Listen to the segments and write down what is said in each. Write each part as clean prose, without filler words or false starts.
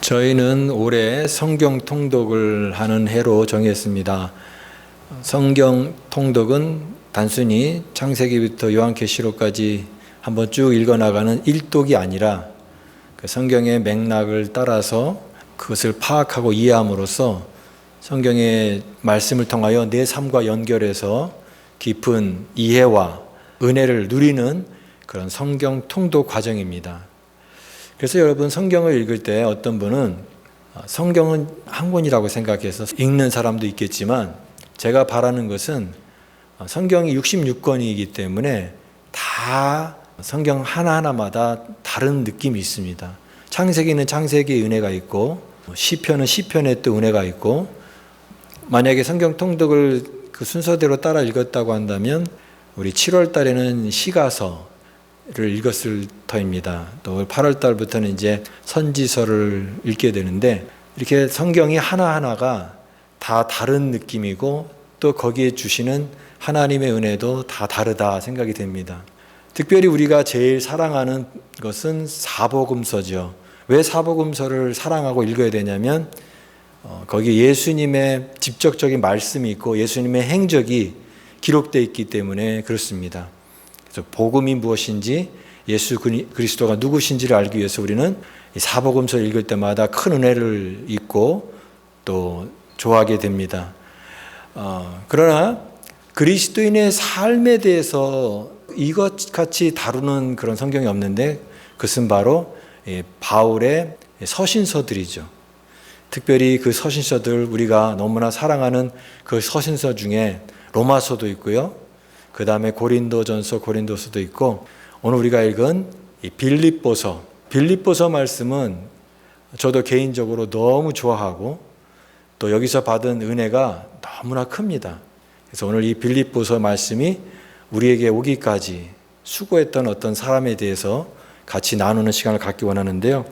저희는 올해 성경 통독을 하는 해로 정했습니다. 성경 통독은 단순히 창세기부터 요한계시록까지 한번 쭉 읽어나가는 일독이 아니라 그 성경의 맥락을 따라서 그것을 파악하고 이해함으로써 성경의 말씀을 통하여 내 삶과 연결해서 깊은 이해와 은혜를 누리는 그런 성경 통독 과정입니다. 그래서 여러분, 성경을 읽을 때 어떤 분은 성경은 한 권이라고 생각해서 읽는 사람도 있겠지만, 제가 바라는 것은 성경이 66권이기 때문에 다 성경 하나하나마다 다른 느낌이 있습니다. 창세기는 창세기의 은혜가 있고, 시편은 시편의 또 은혜가 있고, 만약에 성경 통독을 그 순서대로 따라 읽었다고 한다면 우리 7월 달에는 시가서 를 읽었을 터입니다. 또 8월 달부터는 이제 선지서를 읽게 되는데, 이렇게 성경이 하나하나가 다 다른 느낌이고 또 거기에 주시는 하나님의 은혜도 다 다르다 생각이 됩니다. 특별히 우리가 제일 사랑하는 것은 사복음서죠. 왜 사복음서를 사랑하고 읽어야 되냐면 거기에 예수님의 직접적인 말씀이 있고 예수님의 행적이 기록되어 있기 때문에 그렇습니다. 복음이 무엇인지, 예수 그리스도가 누구신지를 알기 위해서 우리는 이 사복음서를 읽을 때마다 큰 은혜를 잊고 또 좋아하게 됩니다. 그러나 그리스도인의 삶에 대해서 이것같이 다루는 그런 성경이 없는데, 그것은 바로 바울의 서신서들이죠. 특별히 그 서신서들, 우리가 너무나 사랑하는 그 서신서 중에 로마서도 있고요, 그 다음에 고린도전서, 고린도서도 있고, 오늘 우리가 읽은 이 빌립보서 말씀은 저도 개인적으로 너무 좋아하고 또 여기서 받은 은혜가 너무나 큽니다. 그래서 오늘 이 빌립보서 말씀이 우리에게 오기까지 수고했던 어떤 사람에 대해서 같이 나누는 시간을 갖기 원하는데요.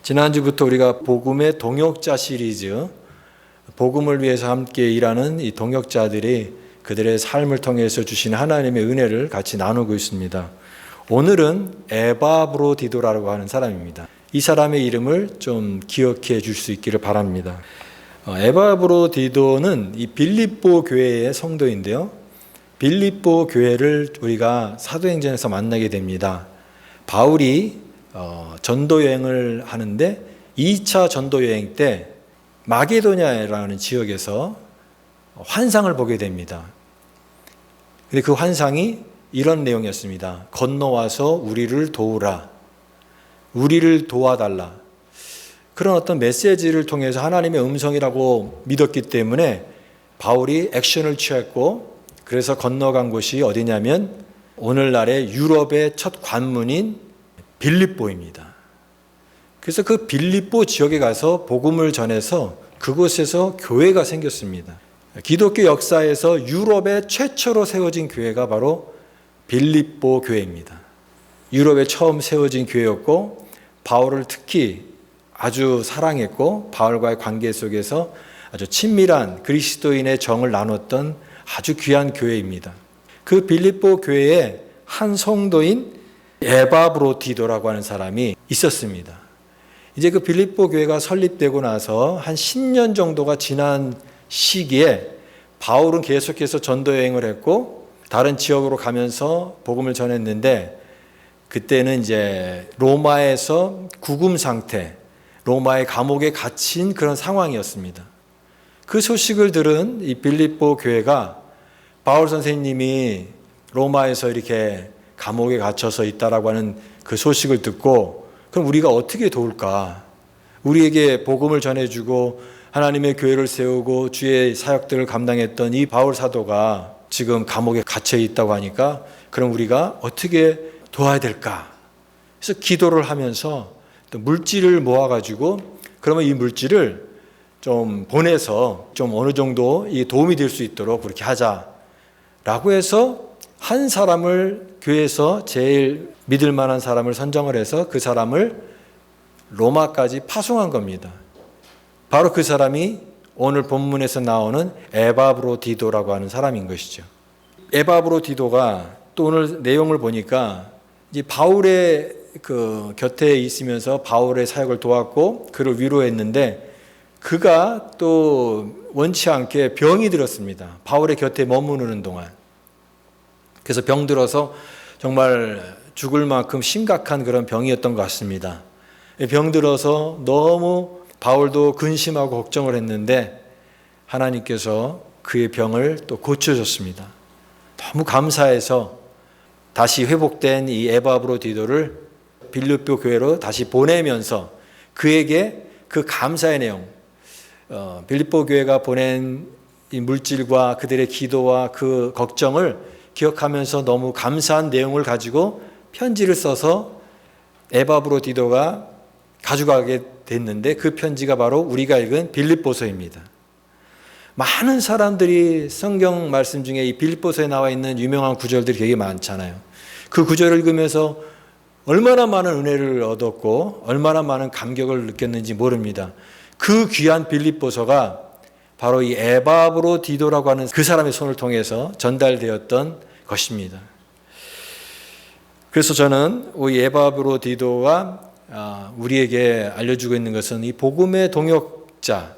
지난주부터 우리가 복음의 동역자 시리즈, 복음을 위해서 함께 일하는 이 동역자들이 그들의 삶을 통해서 주신 하나님의 은혜를 같이 나누고 있습니다. 오늘은 에바브로디도라고 하는 사람입니다. 이 사람의 이름을 좀 기억해 줄 수 있기를 바랍니다. 에바브로디도는 이 빌립보 교회의 성도인데요. 빌립보 교회를 우리가 사도행전에서 만나게 됩니다. 바울이 전도 여행을 하는데 2차 전도 여행 때 마게도냐라는 지역에서 환상을 보게 됩니다. 근데 그 환상이 이런 내용이었습니다. 건너와서 우리를 도우라, 우리를 도와달라. 그런 어떤 메시지를 통해서 하나님의 음성이라고 믿었기 때문에 바울이 액션을 취했고, 그래서 건너간 곳이 어디냐면 오늘날의 유럽의 첫 관문인 빌립보입니다. 그래서 그 빌립보 지역에 가서 복음을 전해서 그곳에서 교회가 생겼습니다. 기독교 역사에서 유럽에 최초로 세워진 교회가 바로 빌립보 교회입니다. 유럽에 처음 세워진 교회였고, 바울을 특히 아주 사랑했고 바울과의 관계 속에서 아주 친밀한 그리스도인의 정을 나눴던 아주 귀한 교회입니다. 그 빌립보 교회에 한 성도인 에바브로디도라고 하는 사람이 있었습니다. 이제 그 빌립보 교회가 설립되고 나서 한 10년 정도가 지난 시기에 바울은 계속해서 전도 여행을 했고 다른 지역으로 가면서 복음을 전했는데, 그때는 이제 로마에서 구금 상태, 로마의 감옥에 갇힌 그런 상황이었습니다. 그 소식을 들은 이 빌립보 교회가 바울 선생님이 로마에서 이렇게 감옥에 갇혀서 있다라고 하는 그 소식을 듣고, 그럼 우리가 어떻게 도울까? 우리에게 복음을 전해주고 하나님의 교회를 세우고 주의 사역들을 감당했던 이 바울 사도가 지금 감옥에 갇혀 있다고 하니까, 그럼 우리가 어떻게 도와야 될까? 그래서 기도를 하면서 또 물질을 모아가지고, 그러면 이 물질을 좀 보내서 좀 어느 정도 이 도움이 될 수 있도록 그렇게 하자라고 해서 한 사람을, 교회에서 제일 믿을 만한 사람을 선정을 해서 그 사람을 로마까지 파송한 겁니다. 바로 그 사람이 오늘 본문에서 나오는 에바브로디도라고 하는 사람인 것이죠. 에바브로디도가 또 오늘 내용을 보니까 이제 바울의 그 곁에 있으면서 바울의 사역을 도왔고 그를 위로했는데 그가 또 원치 않게 병이 들었습니다. 바울의 곁에 머무르는 동안. 그래서 병들어서 정말 죽을 만큼 심각한 그런 병이었던 것 같습니다. 병들어서 너무 바울도 근심하고 걱정을 했는데 하나님께서 그의 병을 또 고쳐줬습니다. 너무 감사해서 다시 회복된 이 에바브로디도를 빌립보 교회로 다시 보내면서 그에게 그 감사의 내용, 빌립보 교회가 보낸 이 물질과 그들의 기도와 그 걱정을 기억하면서 너무 감사한 내용을 가지고 편지를 써서 에바브로디도가 가져가게 됐는데 그 편지가 바로 우리가 읽은 빌립보서입니다. 많은 사람들이 성경 말씀 중에 이 빌립보서에 나와 있는 유명한 구절들이 되게 많잖아요. 그 구절을 읽으면서 얼마나 많은 은혜를 얻었고 얼마나 많은 감격을 느꼈는지 모릅니다. 그 귀한 빌립보서가 바로 이 에바브로디도라고 하는 그 사람의 손을 통해서 전달되었던 것입니다. 그래서 저는 이 에바브로디도가 우리에게 알려주고 있는 것은 이 복음의 동역자,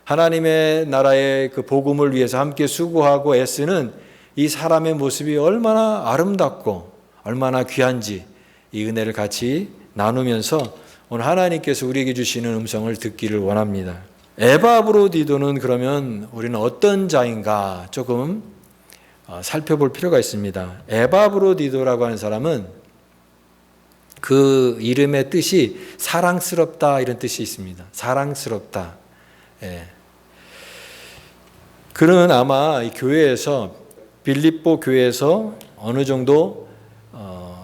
하나님의 나라의 그 복음을 위해서 함께 수고하고 애쓰는 이 사람의 모습이 얼마나 아름답고 얼마나 귀한지 이 은혜를 같이 나누면서 오늘 하나님께서 우리에게 주시는 음성을 듣기를 원합니다. 에바브로디도는 그러면 우리는 어떤 자인가 조금 살펴볼 필요가 있습니다. 에바브로디도라고 하는 사람은 그 이름의 뜻이 사랑스럽다 이런 뜻이 있습니다. 사랑스럽다. 예. 그는 아마 이 교회에서 빌립보 교회에서 어느 정도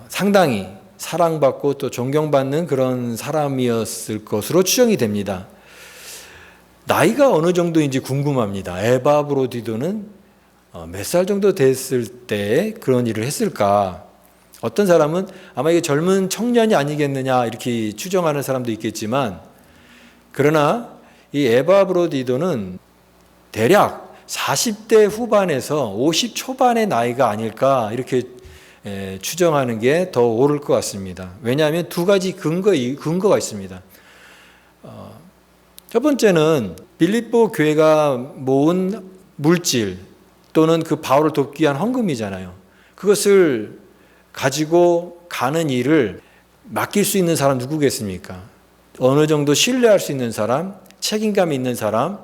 상당히 사랑받고 또 존경받는 그런 사람이었을 것으로 추정이 됩니다. 나이가 어느 정도인지 궁금합니다. 에바브로디도는 몇 살 정도 됐을 때 그런 일을 했을까? 어떤 사람은 아마 이게 젊은 청년이 아니겠느냐 이렇게 추정하는 사람도 있겠지만 그러나 이 에바브로디도는 대략 40대 후반에서 50 초반의 나이가 아닐까 이렇게 추정하는 게 더 옳을 것 같습니다. 왜냐하면 두 가지 근거가 있습니다. 첫 번째는 빌립보 교회가 모은 물질 또는 그 바울을 돕기 위한 헌금이잖아요. 그것을 가지고 가는 일을 맡길 수 있는 사람 누구겠습니까? 어느 정도 신뢰할 수 있는 사람, 책임감이 있는 사람,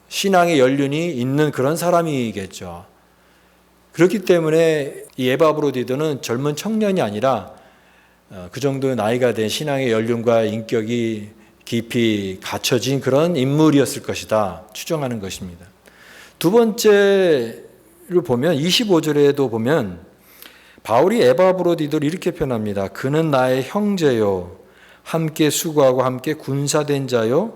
신앙의 연륜이 있는 그런 사람이겠죠. 그렇기 때문에 이 에바브로디도는 젊은 청년이 아니라 그 정도의 나이가 된 신앙의 연륜과 인격이 깊이 갖춰진 그런 인물이었을 것이다 추정하는 것입니다. 두 번째를 보면 25절에도 보면 바울이 에바브로디도를 이렇게 표현합니다. 그는 나의 형제요 함께 수고하고 함께 군사된 자요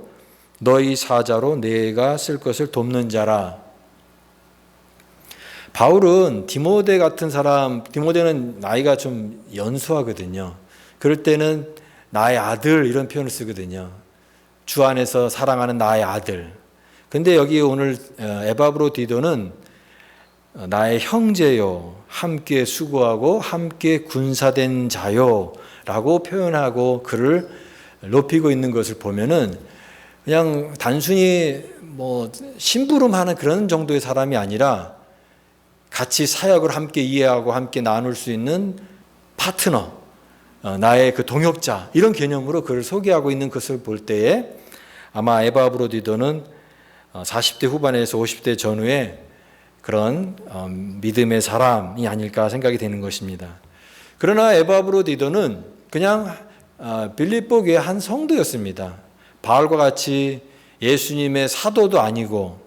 너희 사자로 내가 쓸 것을 돕는 자라. 바울은 디모데 같은 사람, 디모데는 나이가 좀 연수하거든요. 그럴 때는 나의 아들 이런 표현을 쓰거든요. 주 안에서 사랑하는 나의 아들. 근데 여기 오늘 에바브로디도는 나의 형제요, 함께 수고하고 함께 군사된 자요 라고 표현하고 그를 높이고 있는 것을 보면은 그냥 단순히 뭐 심부름하는 그런 정도의 사람이 아니라 같이 사역을 함께 이해하고 함께 나눌 수 있는 파트너, 나의 그 동역자 이런 개념으로 그를 소개하고 있는 것을 볼 때에 아마 에바브로디도는 40대 후반에서 50대 전후에 그런 믿음의 사람이 아닐까 생각이 되는 것입니다. 그러나 에바브로디도는 그냥 빌립보 교회 한 성도였습니다. 바울과 같이 예수님의 사도도 아니고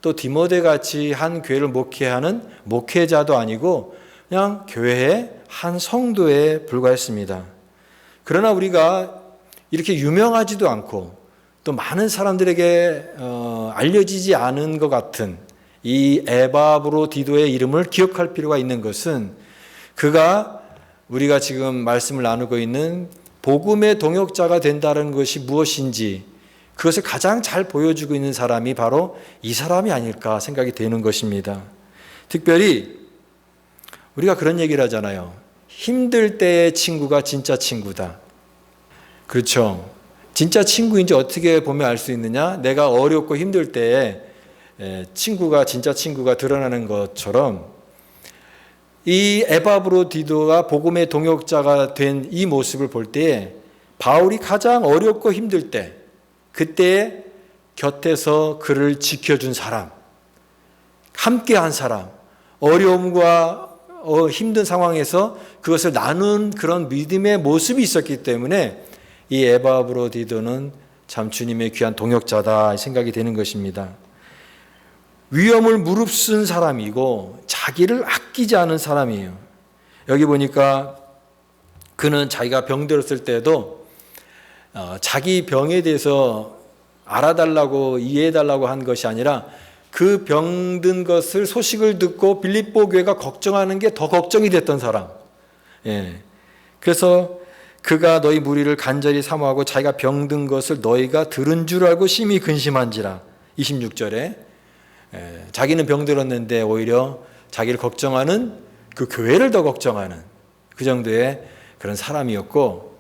또 디모데 같이 한 교회를 목회하는 목회자도 아니고 그냥 교회의 한 성도에 불과했습니다. 그러나 우리가 이렇게 유명하지도 않고 또 많은 사람들에게 알려지지 않은 것 같은 이 에바브로디도의 이름을 기억할 필요가 있는 것은 그가 우리가 지금 말씀을 나누고 있는 복음의 동역자가 된다는 것이 무엇인지 그것을 가장 잘 보여주고 있는 사람이 바로 이 사람이 아닐까 생각이 되는 것입니다. 특별히 우리가 그런 얘기를 하잖아요. 힘들 때의 친구가 진짜 친구다. 그렇죠. 진짜 친구인지 어떻게 보면 알 수 있느냐? 내가 어렵고 힘들 때에 친구가 진짜 친구가 드러나는 것처럼 이 에바브로디도가 복음의 동역자가 된 이 모습을 볼 때에 바울이 가장 어렵고 힘들 때 그때 곁에서 그를 지켜준 사람, 함께한 사람, 어려움과 힘든 상황에서 그것을 나눈 그런 믿음의 모습이 있었기 때문에 이 에바브로디도는 참 주님의 귀한 동역자다 생각이 되는 것입니다. 위험을 무릅쓴 사람이고 자기를 아끼지 않은 사람이에요. 여기 보니까 그는 자기가 병들었을 때도 자기 병에 대해서 알아달라고 이해해달라고 한 것이 아니라 그 병든 것을 소식을 듣고 빌립보 교회가 걱정하는 게 더 걱정이 됐던 사람. 그래서 그가 너희 무리를 간절히 사모하고 자기가 병든 것을 너희가 들은 줄 알고 심히 근심한지라. 26절에 자기는 병들었는데 오히려 자기를 걱정하는 그 교회를 더 걱정하는 그 정도의 그런 사람이었고,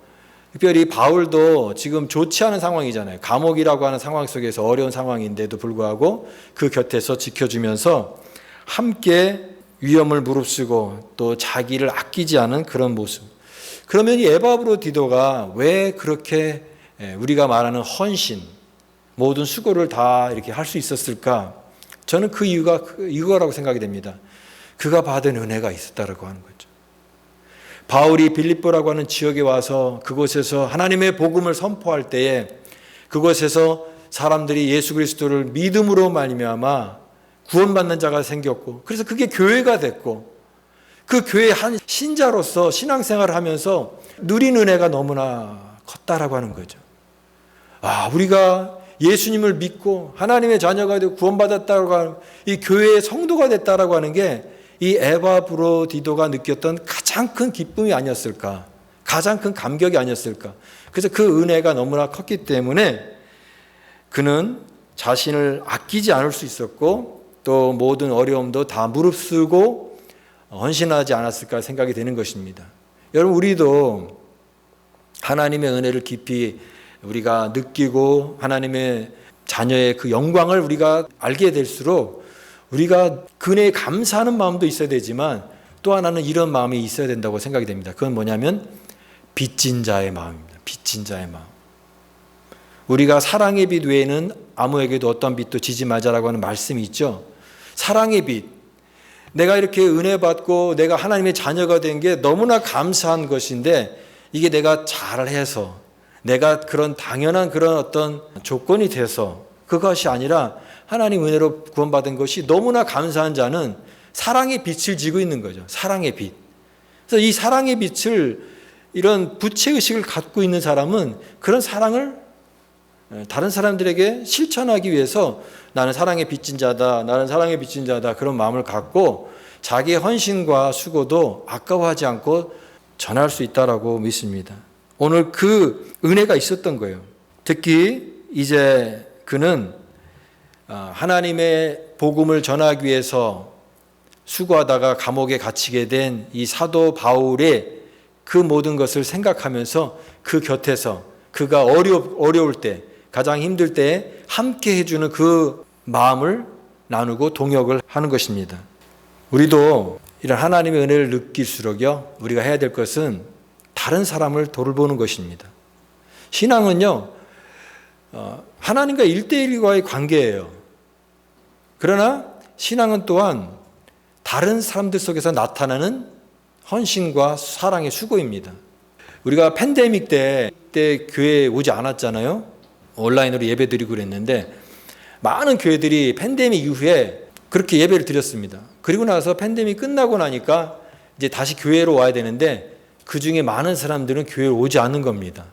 특별히 바울도 지금 좋지 않은 상황이잖아요. 감옥이라고 하는 상황 속에서 어려운 상황인데도 불구하고 그 곁에서 지켜주면서 함께 위험을 무릅쓰고 또 자기를 아끼지 않은 그런 모습. 그러면 이 에바브로디도가 왜 그렇게 우리가 말하는 헌신, 모든 수고를 다 이렇게 할 수 있었을까? 저는 그 이유가 이거라고 생각이 됩니다. 그가 받은 은혜가 있었다라고 하는 거죠. 바울이 빌립보라고 하는 지역에 와서 그곳에서 하나님의 복음을 선포할 때에 그곳에서 사람들이 예수 그리스도를 믿음으로 말미암아 구원받는 자가 생겼고, 그래서 그게 교회가 됐고, 그 교회의 한 신자로서 신앙생활을 하면서 누린 은혜가 너무나 컸다라고 하는 거죠. 우리가 예수님을 믿고 하나님의 자녀가 되고 구원받았다고 하는 이 교회의 성도가 됐다라고 하는 게 이 에바브로디도가 느꼈던 가장 큰 기쁨이 아니었을까, 가장 큰 감격이 아니었을까. 그래서 그 은혜가 너무나 컸기 때문에 그는 자신을 아끼지 않을 수 있었고 또 모든 어려움도 다 무릅쓰고 헌신하지 않았을까 생각이 되는 것입니다. 여러분, 우리도 하나님의 은혜를 깊이 우리가 느끼고 하나님의 자녀의 그 영광을 우리가 알게 될수록 우리가 그 은혜에 감사하는 마음도 있어야 되지만 또 하나는 이런 마음이 있어야 된다고 생각이 됩니다. 그건 뭐냐면 빚진 자의 마음입니다. 빚진 자의 마음. 우리가 사랑의 빚 외에는 아무에게도 어떤 빚도 지지 말자라고 하는 말씀이 있죠. 사랑의 빚. 내가 이렇게 은혜 받고 내가 하나님의 자녀가 된 게 너무나 감사한 것인데 이게 내가 잘해서 내가 그런 당연한 그런 어떤 조건이 돼서 그것이 아니라 하나님 은혜로 구원받은 것이 너무나 감사한 자는 사랑의 빛을 지고 있는 거죠. 사랑의 빛. 그래서 이 사랑의 빛을 이런 부채의식을 갖고 있는 사람은 그런 사랑을 다른 사람들에게 실천하기 위해서 나는 사랑의 빚진 자다, 나는 사랑의 빚진 자다, 그런 마음을 갖고 자기의 헌신과 수고도 아까워하지 않고 전할 수 있다라고 믿습니다. 오늘 그 은혜가 있었던 거예요. 특히 이제 그는 하나님의 복음을 전하기 위해서 수고하다가 감옥에 갇히게 된 이 사도 바울의 그 모든 것을 생각하면서 그 곁에서 그가 어려울 때, 가장 힘들 때 함께 해주는 그 마음을 나누고 동역을 하는 것입니다. 우리도 이런 하나님의 은혜를 느낄수록요, 우리가 해야 될 것은 다른 사람을 돌보는 것입니다. 신앙은요, 하나님과 1대1과의 관계예요. 그러나 신앙은 또한 다른 사람들 속에서 나타나는 헌신과 사랑의 수고입니다. 우리가 팬데믹 때 교회에 오지 않았잖아요. 온라인으로 예배 드리고 그랬는데 많은 교회들이 팬데믹 이후에 그렇게 예배를 드렸습니다. 그리고 나서 팬데믹 끝나고 나니까 이제 다시 교회로 와야 되는데 그 중에 많은 사람들은 교회에 오지 않는 겁니다.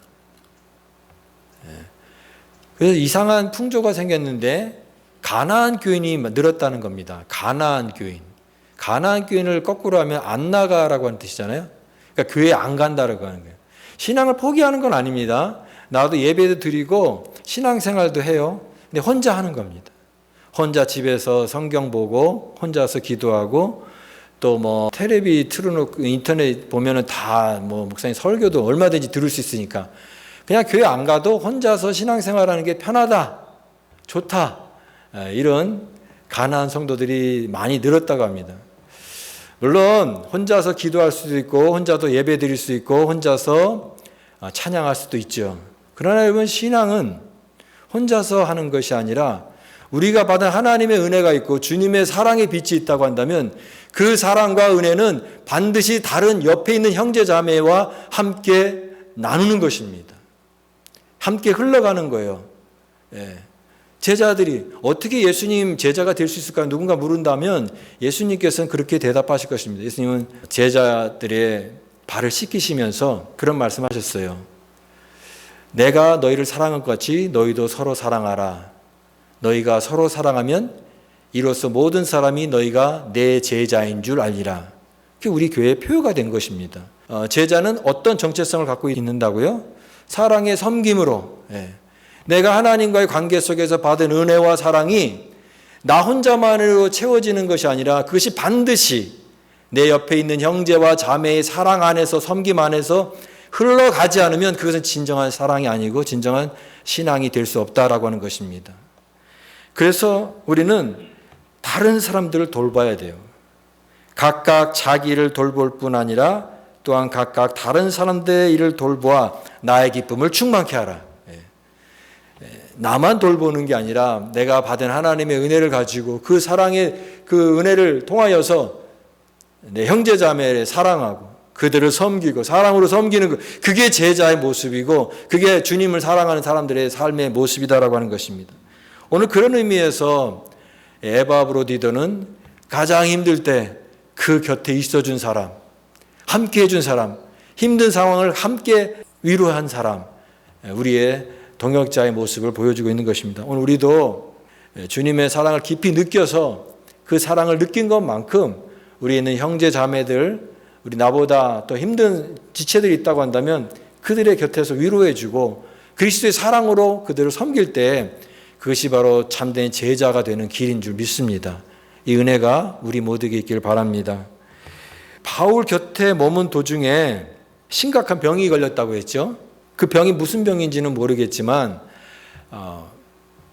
그래서 이상한 풍조가 생겼는데 가나안 교인이 늘었다는 겁니다. 가나안 교인. 가나안 교인을 거꾸로 하면 안 나가라고 하는 뜻이잖아요. 그러니까 교회에 안 간다라고 하는 거예요. 신앙을 포기하는 건 아닙니다. 나도 예배도 드리고 신앙생활도 해요. 근데 혼자 하는 겁니다. 혼자 집에서 성경 보고 혼자서 기도하고 또 뭐 텔레비 틀어놓고 인터넷 보면은 다 뭐 목사님 설교도 얼마든지 들을 수 있으니까 그냥 교회 안 가도 혼자서 신앙생활하는 게 편하다, 좋다, 이런 가난한 성도들이 많이 늘었다고 합니다. 물론 혼자서 기도할 수도 있고 혼자서 예배 드릴 수 있고 혼자서 찬양할 수도 있죠. 그러나 여러분, 신앙은 혼자서 하는 것이 아니라 우리가 받은 하나님의 은혜가 있고 주님의 사랑의 빛이 있다고 한다면 그 사랑과 은혜는 반드시 다른 옆에 있는 형제 자매와 함께 나누는 것입니다. 함께 흘러가는 거예요. 제자들이 어떻게 예수님 제자가 될 수 있을까 누군가 물은다면 예수님께서는 그렇게 대답하실 것입니다. 예수님은 제자들의 발을 씻기시면서 그런 말씀하셨어요. 내가 너희를 사랑한 것 같이 너희도 서로 사랑하라. 너희가 서로 사랑하면 이로써 모든 사람이 너희가 내 제자인 줄 알리라. 그게 우리 교회의 표어가 된 것입니다. 제자는 어떤 정체성을 갖고 있는다고요? 사랑의 섬김으로, 내가 하나님과의 관계 속에서 받은 은혜와 사랑이 나 혼자만으로 채워지는 것이 아니라 그것이 반드시 내 옆에 있는 형제와 자매의 사랑 안에서, 섬김 안에서 흘러가지 않으면 그것은 진정한 사랑이 아니고 진정한 신앙이 될 수 없다라고 하는 것입니다. 그래서 우리는 다른 사람들을 돌봐야 돼요. 각각 자기를 돌볼 뿐 아니라 또한 각각 다른 사람들의 일을 돌보아 나의 기쁨을 충만케 하라. 나만 돌보는 게 아니라 내가 받은 하나님의 은혜를 가지고 그 사랑의 그 은혜를 통하여서 내 형제 자매를 사랑하고 그들을 섬기고 사랑으로 섬기는 것, 그게 제자의 모습이고 그게 주님을 사랑하는 사람들의 삶의 모습이다라고 하는 것입니다. 오늘 그런 의미에서 에바브로디도는 가장 힘들 때 그 곁에 있어준 사람, 함께 해준 사람, 힘든 상황을 함께 위로한 사람, 우리의 동역자의 모습을 보여주고 있는 것입니다. 오늘 우리도 주님의 사랑을 깊이 느껴서 그 사랑을 느낀 것만큼 우리 있는 형제 자매들, 우리 나보다 또 힘든 지체들이 있다고 한다면 그들의 곁에서 위로해주고 그리스도의 사랑으로 그들을 섬길 때 그것이 바로 참된 제자가 되는 길인 줄 믿습니다. 이 은혜가 우리 모두에게 있기를 바랍니다. 바울 곁에 머문 도중에 심각한 병이 걸렸다고 했죠. 그 병이 무슨 병인지는 모르겠지만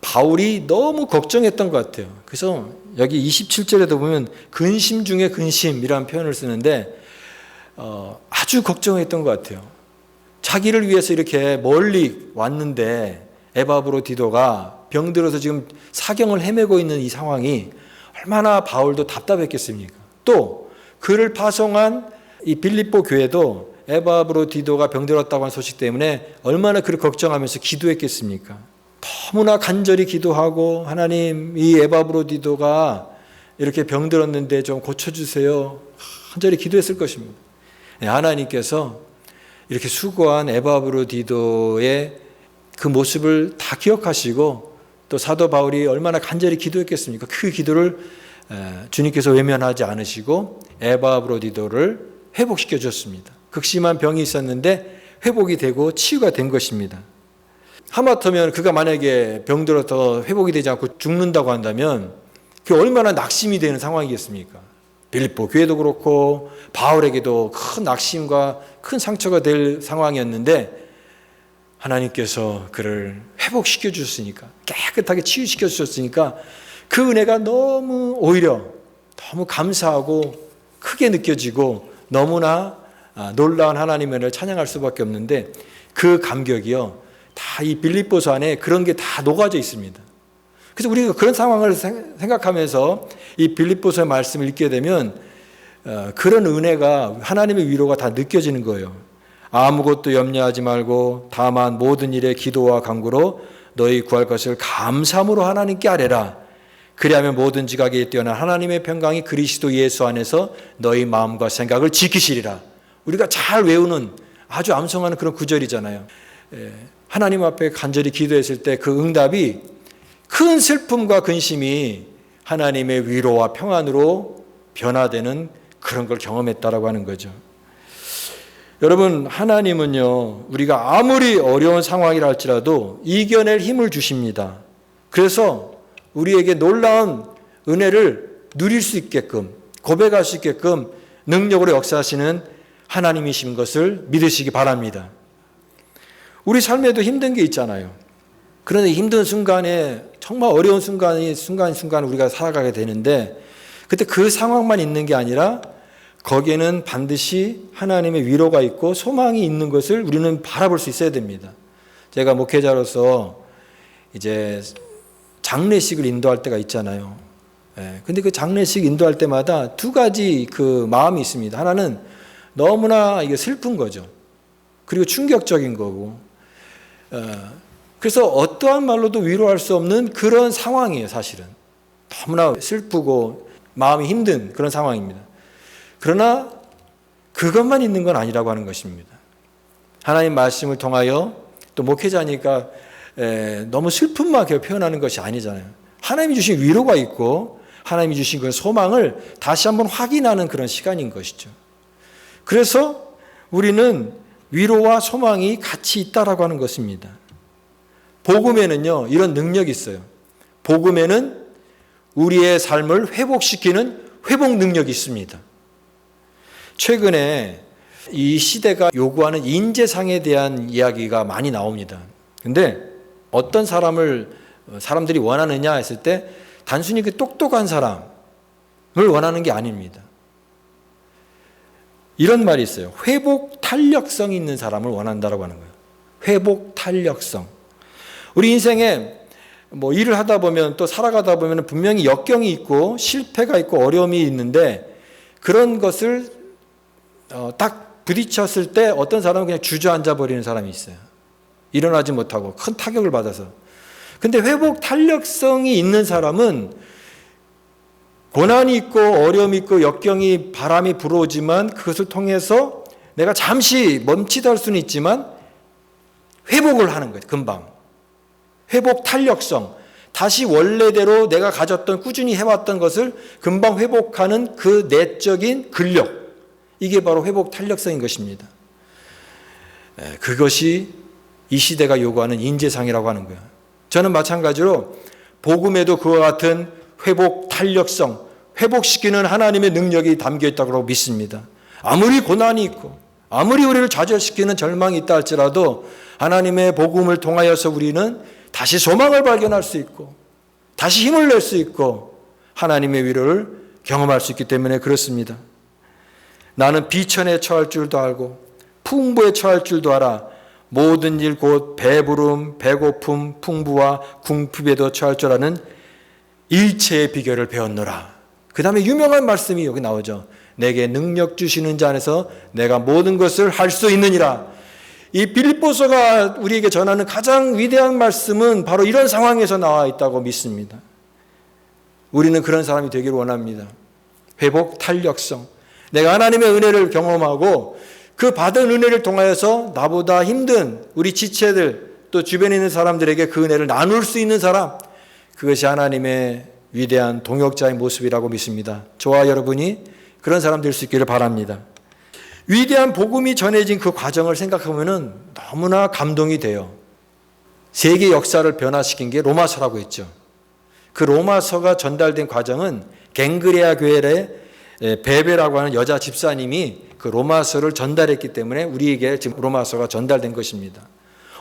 바울이 너무 걱정했던 것 같아요. 그래서 여기 27절에도 보면 근심 중에 근심이라는 표현을 쓰는데 아주 걱정했던 것 같아요. 자기를 위해서 이렇게 멀리 왔는데 에바브로디도가 병들어서 지금 사경을 헤매고 있는 이 상황이 얼마나 바울도 답답했겠습니까? 또 그를 파송한 이 빌립보 교회도 에바브로디도가 병들었다고 하는 소식 때문에 얼마나 그를 걱정하면서 기도했겠습니까? 너무나 간절히 기도하고 하나님, 이 에바브로디도가 이렇게 병들었는데 좀 고쳐주세요. 간절히 기도했을 것입니다. 하나님께서 이렇게 수고한 에바브로디도의 그 모습을 다 기억하시고 또 사도 바울이 얼마나 간절히 기도했겠습니까? 그 기도를 주님께서 외면하지 않으시고 에바브로디도를 회복시켜 주셨습니다. 극심한 병이 있었는데 회복이 되고 치유가 된 것입니다. 하마터면 그가 만약에 병들어서 회복이 되지 않고 죽는다고 한다면 그게 얼마나 낙심이 되는 상황이겠습니까? 빌립보 교회도 그렇고 바울에게도 큰 낙심과 큰 상처가 될 상황이었는데 하나님께서 그를 회복시켜 주셨으니까, 깨끗하게 치유시켜 주셨으니까 그 은혜가 오히려 너무 감사하고 크게 느껴지고 너무나 놀라운 하나님의 은혜를 찬양할 수밖에 없는데 그 감격이요, 다 이 빌립보서 안에 그런 게 다 녹아져 있습니다. 그래서 우리가 그런 상황을 생각하면서 이 빌립보서의 말씀을 읽게 되면 그런 은혜가, 하나님의 위로가 다 느껴지는 거예요. 아무것도 염려하지 말고 다만 모든 일에 기도와 간구로 너희 구할 것을 감사함으로 하나님께 아뢰라. 그리하면 모든 지각에 뛰어난 하나님의 평강이 그리스도 예수 안에서 너희 마음과 생각을 지키시리라. 우리가 잘 외우는 아주 암송하는 그런 구절이잖아요. 하나님 앞에 간절히 기도했을 때 그 응답이 큰 슬픔과 근심이 하나님의 위로와 평안으로 변화되는 그런 걸 경험했다라고 하는 거죠. 여러분, 하나님은요, 우리가 아무리 어려운 상황이라 할지라도 이겨낼 힘을 주십니다. 그래서 우리에게 놀라운 은혜를 누릴 수 있게끔 고백할 수 있게끔 능력으로 역사하시는 하나님이신 것을 믿으시기 바랍니다. 우리 삶에도 힘든 게 있잖아요. 그런데 힘든 순간에 정말 어려운 순간이 순간 우리가 살아가게 되는데 그때 그 상황만 있는 게 아니라 거기에는 반드시 하나님의 위로가 있고 소망이 있는 것을 우리는 바라볼 수 있어야 됩니다. 제가 목회자로서 이제 장례식을 인도할 때가 있잖아요. 근데 그 장례식 인도할 때마다 두 가지 그 마음이 있습니다. 하나는 너무나 이게 슬픈 거죠. 그리고 충격적인 거고. 그래서 어떠한 말로도 위로할 수 없는 그런 상황이에요, 사실은. 너무나 슬프고 마음이 힘든 그런 상황입니다. 그러나 그것만 있는 건 아니라고 하는 것입니다. 하나님 말씀을 통하여 또 목회자니까 너무 슬픔만 표현하는 것이 아니잖아요. 하나님이 주신 위로가 있고 하나님이 주신 그 소망을 다시 한번 확인하는 그런 시간인 것이죠. 그래서 우리는 위로와 소망이 같이 있다라고 하는 것입니다. 복음에는요, 이런 능력이 있어요. 복음에는 우리의 삶을 회복시키는 회복 능력이 있습니다. 최근에 이 시대가 요구하는 인재상에 대한 이야기가 많이 나옵니다. 근데 어떤 사람들이 원하느냐 했을 때 단순히 그 똑똑한 사람을 원하는 게 아닙니다. 이런 말이 있어요. 회복 탄력성 있는 사람을 원한다라고 하는 거예요. 회복 탄력성. 우리 인생에 뭐 일을 하다 보면 또 살아가다 보면 분명히 역경이 있고 실패가 있고 어려움이 있는데 그런 것을 딱 부딪혔을 때 어떤 사람은 그냥 주저앉아 버리는 사람이 있어요. 일어나지 못하고 큰 타격을 받아서. 근데 회복 탄력성이 있는 사람은 고난이 있고 어려움이 있고 역경이 바람이 불어오지만 그것을 통해서 내가 잠시 멈칫할 수는 있지만 회복을 하는 거예요. 금방. 회복 탄력성. 다시 원래대로 내가 가졌던 꾸준히 해왔던 것을 금방 회복하는 그 내적인 근력. 이게 바로 회복 탄력성인 것입니다. 그것이 이 시대가 요구하는 인재상이라고 하는 거예요. 저는 마찬가지로 복음에도 그와 같은 회복 탄력성, 회복시키는 하나님의 능력이 담겨 있다고 믿습니다. 아무리 고난이 있고 아무리 우리를 좌절시키는 절망이 있다 할지라도 하나님의 복음을 통하여서 우리는 다시 소망을 발견할 수 있고 다시 힘을 낼 수 있고 하나님의 위로를 경험할 수 있기 때문에 그렇습니다. 나는 비천에 처할 줄도 알고 풍부에 처할 줄도 알아. 모든 일 곧 배부름, 배고픔, 풍부와 궁핍에도 처할 줄 아는 일체의 비결을 배웠노라. 그 다음에 유명한 말씀이 여기 나오죠. 내게 능력 주시는 자 안에서 내가 모든 것을 할 수 있느니라. 이 빌립보서가 우리에게 전하는 가장 위대한 말씀은 바로 이런 상황에서 나와 있다고 믿습니다. 우리는 그런 사람이 되기를 원합니다. 회복 탄력성. 내가 하나님의 은혜를 경험하고 그 받은 은혜를 통하여서 나보다 힘든 우리 지체들 또 주변에 있는 사람들에게 그 은혜를 나눌 수 있는 사람, 그것이 하나님의 위대한 동역자의 모습이라고 믿습니다. 저와 여러분이 그런 사람 될 수 있기를 바랍니다. 위대한 복음이 전해진 그 과정을 생각하면 너무나 감동이 돼요. 세계 역사를 변화시킨 게 로마서라고 했죠. 그 로마서가 전달된 과정은 갱그레아 교회의 베베라고 하는 여자 집사님이 그 로마서를 전달했기 때문에 우리에게 지금 로마서가 전달된 것입니다.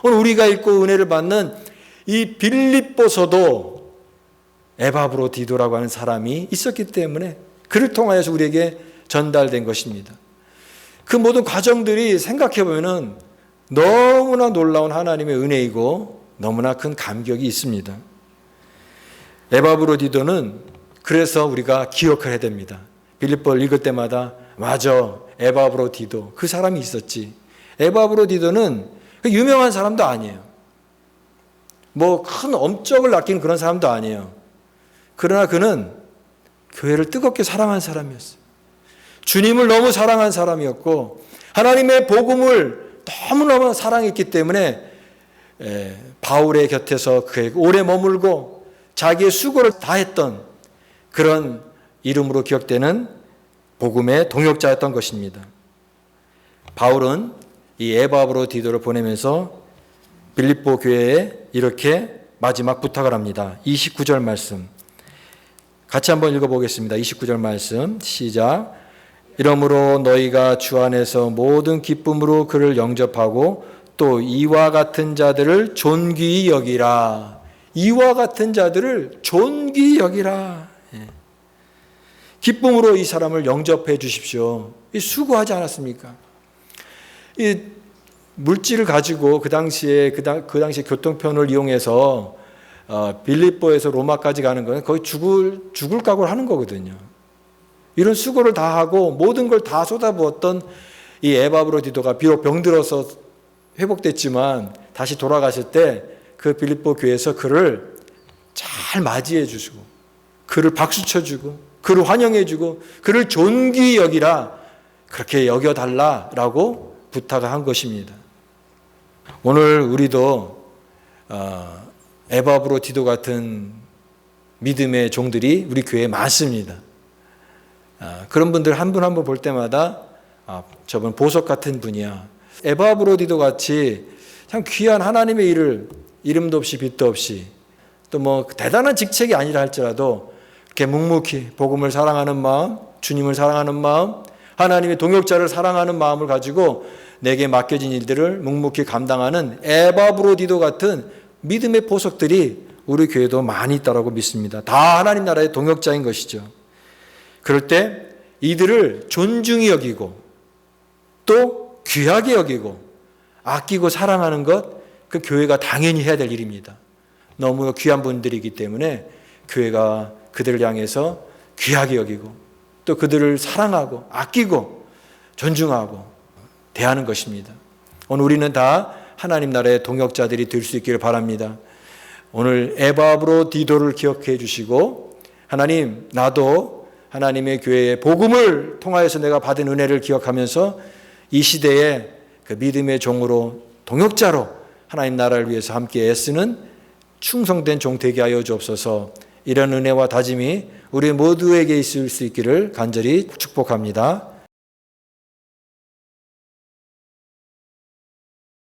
오늘 우리가 읽고 은혜를 받는 이 빌립보서도 에바브로디도라고 하는 사람이 있었기 때문에 그를 통하여서 우리에게 전달된 것입니다. 그 모든 과정들이 생각해 보면은 너무나 놀라운 하나님의 은혜이고 너무나 큰 감격이 있습니다. 에바브로디도는 그래서 우리가 기억해야 됩니다. 빌립보를 읽을 때마다 맞아, 에바브로디도 그 사람이 있었지. 에바브로디도는 유명한 사람도 아니에요. 뭐 큰 업적을 남긴 그런 사람도 아니에요. 그러나 그는 교회를 뜨겁게 사랑한 사람이었어요. 주님을 너무 사랑한 사람이었고 하나님의 복음을 너무너무 사랑했기 때문에 바울의 곁에서 그에게 오래 머물고 자기의 수고를 다했던 그런 이름으로 기억되는 복음의 동역자였던 것입니다. 바울은 이 에바브로디도를 보내면서 빌립보 교회에 이렇게 마지막 부탁을 합니다. 29절 말씀. 같이 한번 읽어보겠습니다. 29절 말씀 시작. 이러므로 너희가 주 안에서 모든 기쁨으로 그를 영접하고 또 이와 같은 자들을 존귀히 여기라. 이와 같은 자들을 존귀히 여기라. 기쁨으로 이 사람을 영접해 주십시오. 수고하지 않았습니까? 이 물질을 가지고 그 당시에 교통편을 이용해서 빌립보에서 로마까지 가는 건 거의 죽을 각오를 하는 거거든요. 이런 수고를 다 하고 모든 걸 다 쏟아부었던 이 에바브로디도가 비록 병들어서 회복됐지만 다시 돌아갔을 때 그 빌립보 교회에서 그를 잘 맞이해 주시고 그를 박수 쳐주고 그를 환영해 주고 그를 존귀히 여기라, 그렇게 여겨달라라고 부탁을 한 것입니다. 오늘 우리도 에바브로디도 같은 믿음의 종들이 우리 교회에 많습니다. 그런 분들 한 분 한 분 볼 때마다 저분 보석 같은 분이야. 에바브로디도 같이 참 귀한 하나님의 일을 이름도 없이 빛도 없이 또 뭐 대단한 직책이 아니라 할지라도 이렇게 묵묵히 복음을 사랑하는 마음, 주님을 사랑하는 마음, 하나님의 동역자를 사랑하는 마음을 가지고 내게 맡겨진 일들을 묵묵히 감당하는 에바브로디도 같은 믿음의 보석들이 우리 교회도 많이 있다고 믿습니다. 다 하나님 나라의 동역자인 것이죠. 그럴 때 이들을 존중히 여기고 또 귀하게 여기고 아끼고 사랑하는 것, 그 교회가 당연히 해야 될 일입니다. 너무 귀한 분들이기 때문에 교회가 그들을 향해서 귀하게 여기고 또 그들을 사랑하고 아끼고 존중하고 대하는 것입니다. 오늘 우리는 다 하나님 나라의 동역자들이 될 수 있기를 바랍니다. 오늘 에바브로디도를 기억해 주시고 하나님, 나도 하나님의 교회의 복음을 통하여서 내가 받은 은혜를 기억하면서 이 시대에 그 믿음의 종으로 동역자로 하나님 나라를 위해서 함께 애쓰는 충성된 종 되게 하여 주옵소서. 이런 은혜와 다짐이 우리 모두에게 있을 수 있기를 간절히 축복합니다.